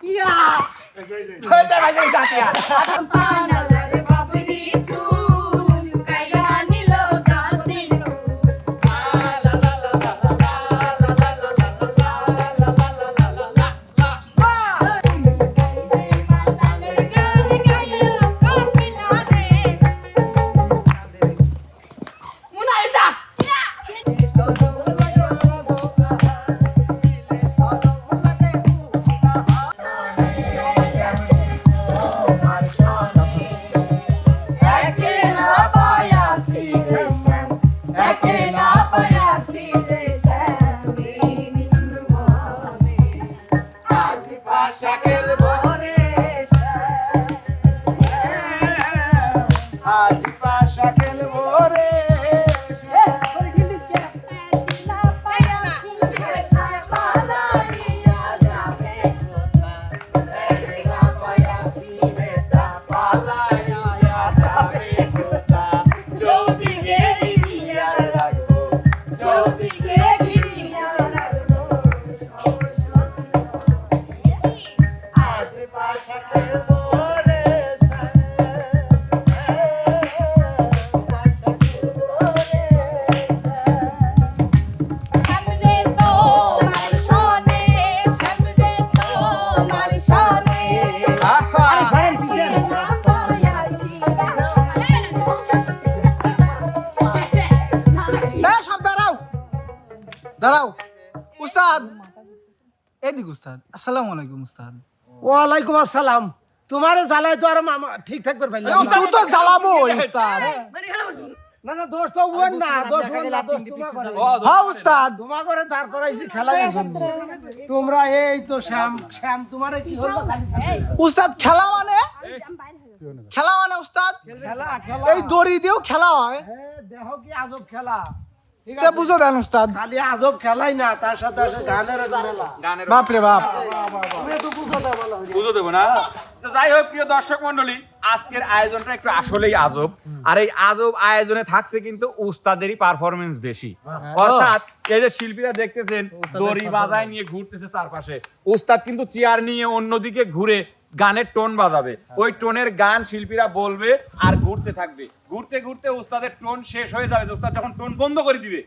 ইয়া হয়ে যায় ভাই জাতিয়া পানালারে বাবরি চুল কাইরা নিল জাতিল লা লা লা লা লা লা লা লা মাতালের গান গাইলো কপিলা রে মোনালিসা একলা পায়াছি রে শ্যাম একলা পায়াছি রে শ্যাম নির্মলে আজ পাশা খেলবো রে আজ পাশা খেলবো রে একলা পায়াছি রে শ্যাম পালাইয়া যাবে একলা পায়াছি রে পালাইয়া যাবে চৌদিকে ঘিরিয়া রাখবো চৌদিকে ঘিরিয়া রাখবো আজ পাশা খেলবো রে সামনে তো মার শোনে সামনে তো মার শোনে আহা একলা পায়াছি সব দাঁড়াও দাঁড়াও উস্তাদ এদিক উস্তাদ আসসালামু আলাইকুম উস্তাদ ওয়ালাইকুম আসসালাম। তোমারে জ্বালাই তো আর ঠিকঠাক করে ফেললাম। তুই তো জ্বালাবো উস্তাদ না না দোষ তো ওর না, দোষ ওর না, দোষ তোমার করে। হ্যাঁ উস্তাদ তোমার করে দাঁড় করাইছি খেলা জন্য। তোমরা এই তো শ্যাম শ্যাম তোমারে কি হলো খালি উস্তাদ খেলা মানে উস্তাদ খেলা খেলা এই দড়ি দিয়েও খেলা হয় হ্যাঁ, দেখো কি আজব খেলা। ঠিক তে আছে, বুঝো দেন উস্তাদ খালি আজব খেলাই না, তার সাথে আছে গানের মেলা। বাপ রে বাপ তুমি তো বুঝো না, বলো। বুঝো দেবো না তো যাই হোক প্রিয় দর্শক মন্ডলী আজকের আয়োজনটা একটু আসলেই আজব আর এই আজব আয়োজনে থাকছে কিন্তু উস্তাদেরই পারফরমেন্স বেশি অর্থাৎ এই যে শিল্পীরা দেখতেছেন দড়ি বাজায় নিয়ে ঘুরতেছে চারপাশে উস্তাদ কিন্তু চেয়ার নিয়ে অন্যদিকে ঘুরে গানের টোন বাজাবে ওই টোনের গান শিল্পীরা বলবে আর ঘুরতে থাকবে ঘুরতে ঘুরতে উস্তাদের টোন শেষ হয়ে যাবে উস্তাদ যখন টোন বন্ধ করে দিবে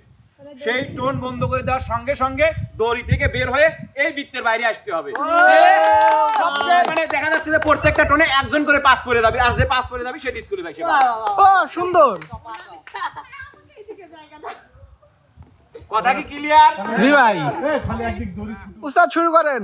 সেই টোন বন্ধ করে দেওয়ার সঙ্গে সঙ্গে দড়ি থেকে বের হয়ে এই বৃত্তের বাইরে আসতে হবে যে সবচেয়ে মানে দেখা যাচ্ছে যে প্রত্যেকটা টোনে একজন করে পাস করে যাবে আর যে পাস করে যাবে সে ডিস করে ভাই ও সুন্দর কথা কি ক্লিয়ার জি ভাই উস্তাদ শুরু করেন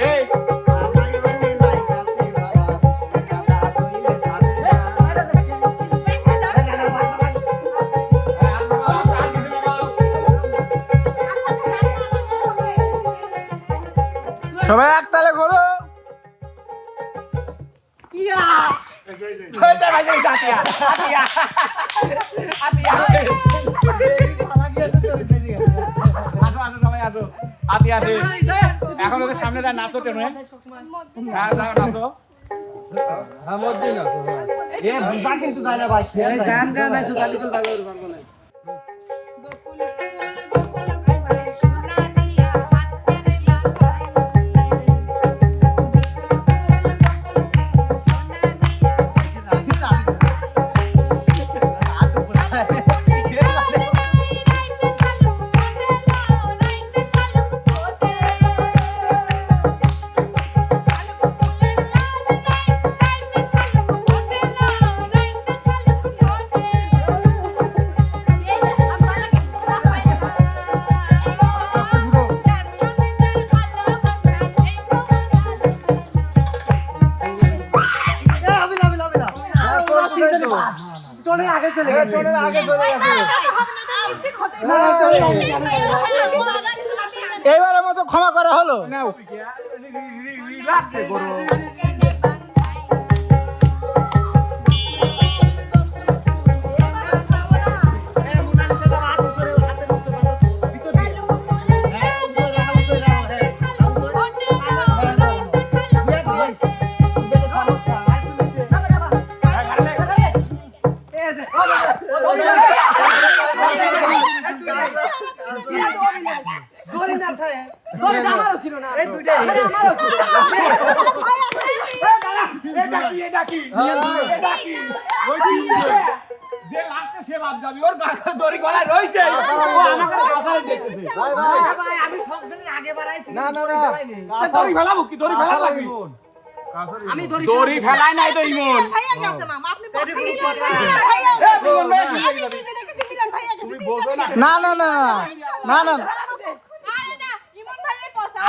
এই সবাই এক তালে ঘোরো ইয়া হয়ে যায় ভাই জাতিয়া আতিয়া আতিয়া আসো আসো সবাই আসো আতি আসে এখন ওদের সামনে দা নাচো টেনে হ্যাঁ যাও নাচো এ বুঝা কিন্তু যায় না ভাই। এই গান গান আছে খালি করে বাজার পারবো না। টোনের আগে চলে গেছে, টোনের আগে চলে গেছে। এবারের মতো ক্ষমা করা হলো রিল্যাক্স করো এটা কি এটা কি এটা কি যে লাস্টে সে বাদ যাবি ওর দড়ি গলায় রইছে ও আমাকে কাছারে দেখতেছে না না না দড়ি ফেলাবো কি দড়ি ফেলা লাগবে আমি দড়ি ফেলাই নাই তো ইমন তুমি বোঝো না না না না না না আরে না ইমন ভাইয়ের কথা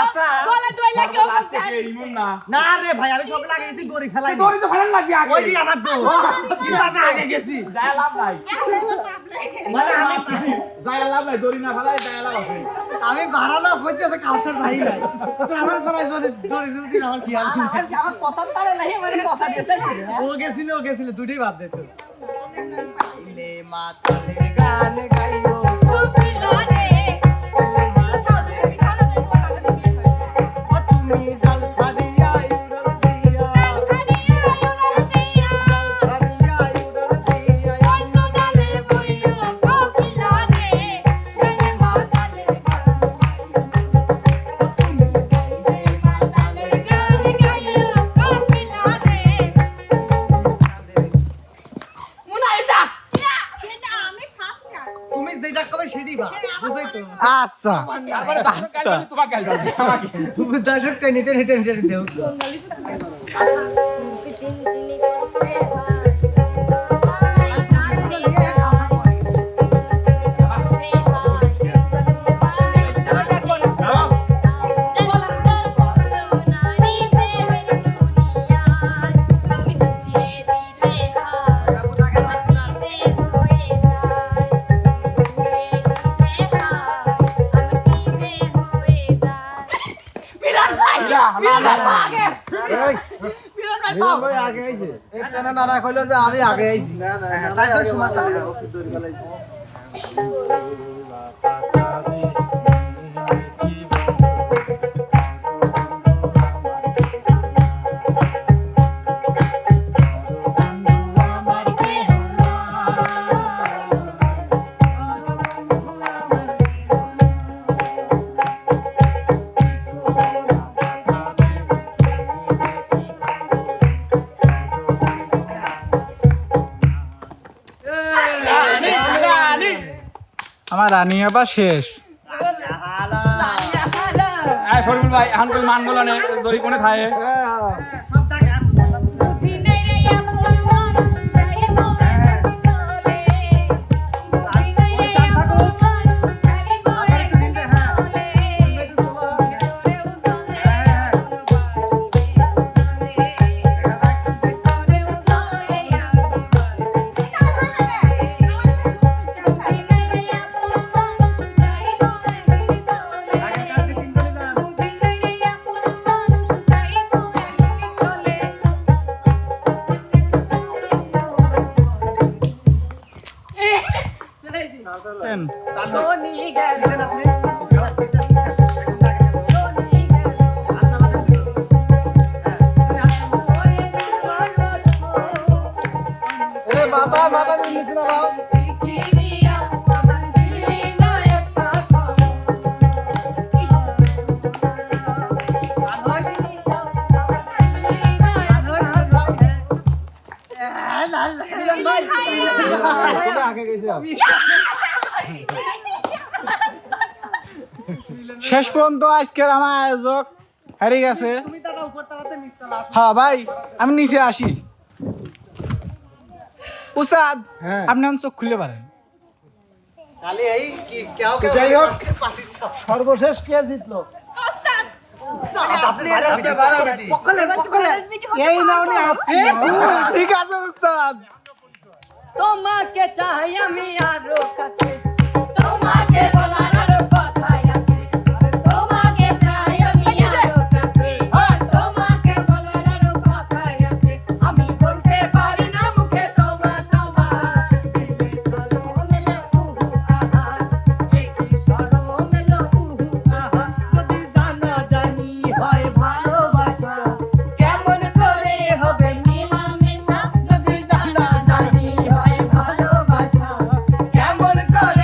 গলা দইলা কেউ লাস্টে কে ইমন না না রে ভাই আমি সব লাগিয়ে গেছি দড়ি ফেলাই দড়ি তো ফেলান লাগবে আগে ওইটি আমার দোষ কিন্তু আমি আগে গেছি যায় লাভ নাই মানে আমি যায় লাভ নাই দড়ি না ফেলাই যায় লাভ আছে আমি বাড়ালো হচ্ছে কাউসার ভাই নাই তো আমার গলায় যদি দড়ি যদি আমার খেয়াল নেই। আমার কথা তালে নাই মানে কথা দিছে ও গেছিল দুটোই বাদ দিত লে মাতালের গান গাইও কুকিলানে ও তুমি ডাল সাদিয়া উড়ল দিয়া সাদিয়া উড়ল দিয়া তুমি যেটা কবে সেটাই বা বুঝাই তো আচ্ছা আচ্ছা তোমাকে গাল দাও আমাকে তুমি দর্শক টেনে টেনে টেনে টেনে দেও ভাই আগে আইছে একটা না না কইলো যে আমি আগে আইছি না না তাই তো সময় লাগে দড়ি ফেলাই আমার রানী আবার শেষ শরীফুল ভাই আনকল মান বলো নে দড়ি কোনে থায়ে মাথা মাথা দিয়েছি না বাবা আগে গেছে শেষ পর্যন্ত আজকের আমার আয়োজক হারিয়ে গেছে হ্যাঁ ভাই আমি নিচে আসি উস্তাদ আপনি এখন চোখ খুলে পারেন খালি এই কি কেউ যাই হোক সর্বশেষ কে জিতলো এই নাওনি আপনি ঠিক আছে উস্তাদ তোমাকে চাই আমি আরো কাছে তোমাকে বলার আরো কথাই আছে তোমাকে চাই আমি আরো কাছে তোমাকে বলার আরো কথাই আছে আমি বলতে পারি না মুখে তোমা তোমা দিলে সরো মেলো আহা একই সরো মেলো আহা যদি জানা জানি হয় ভালোবাসা কেমন করে হবে মিলামেশা যদি জানা জানি হয় ভালোবাসা কেমন করে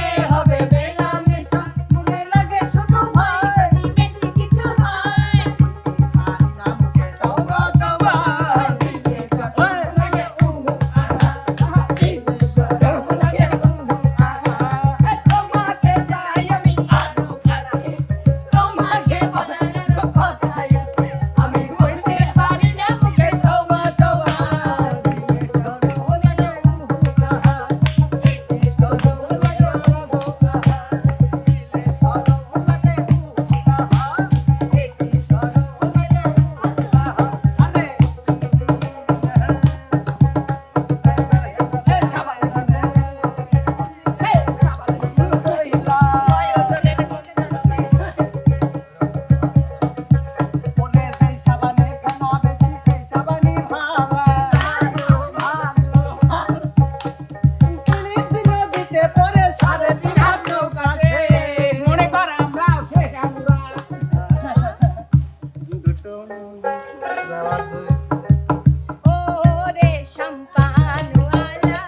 ওরে সম্পানওয়ালা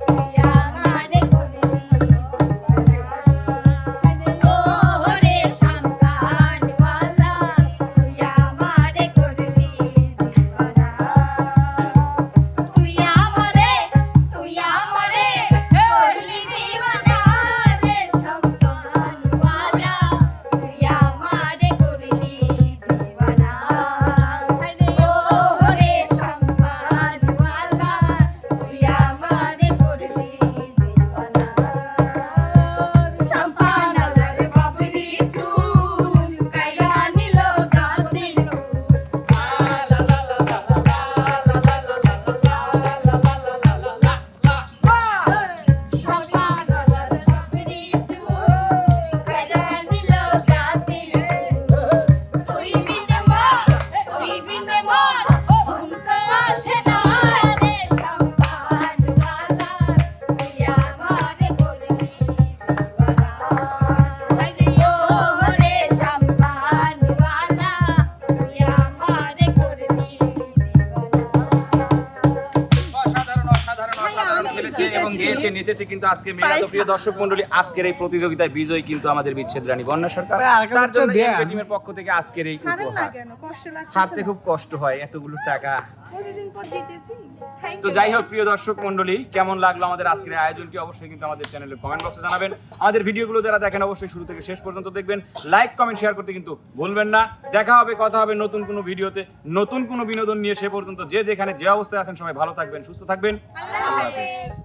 তুই আমারে করলি ওরে সম্পানওয়ালা তুই আমারে করলি দিওয়ানা তুই আমারে করলি দিওয়ানা রে সম্পানওয়ালা তুই আমারে করলি দিওয়ানা ওরে সম্পানওয়ালা তুই আমারে করলি দিওয়ানা সম্পানওয়ালার বাবরি চুল কাইরা নিল জাতিল সম্পানওয়ালার বাবরি চুল কাইরা নিল জাতিল তুই বিনে মন ঘুমতে আসে না রে সম্পানওয়ালা তুই আমারে করলি দিওয়ানা ওরে সম্পানওয়ালা তুই আমারে করলি দিওয়ানা অসাধারণ খেলেছে এবং গেয়েছে নেচেছে কিন্তু আজকে মেলা। তো প্রিয় দর্শক মণ্ডলী, আজকের এই প্রতিযোগিতায় বিজয়ী কিন্তু আমাদের বিচ্ছেদ রানী বন্যা সরকার। ভাই, আর তার জন্য দেন। এমপি টিমের পক্ষ থেকে আজকের এই উপহার। ছাড়তে খুব কষ্ট হয় এতগুলো টাকা। তো যাই হোক প্রিয় দর্শক মণ্ডলী, কেমন লাগলো আমাদের আজকের এই আয়োজনটি অবশ্যই কিন্তু আমাদের চ্যানেলে কমেন্ট বক্সে জানাবেন। আমাদের ভিডিওগুলো যারা দেখেন অবশ্যই শুরু থেকে শেষ পর্যন্ত দেখবেন, লাইক কমেন্ট শেয়ার করতে কিন্তু ভুলবেন না। দেখা হবে, কথা হবে নতুন কোনো ভিডিওতে, নতুন কোনো বিনোদন নিয়ে। সে পর্যন্ত যে যেখানে যে অবস্থায় আছেন সবাই ভালো থাকবেন, সুস্থ থাকবেন। আল্লাহ হাফেজ।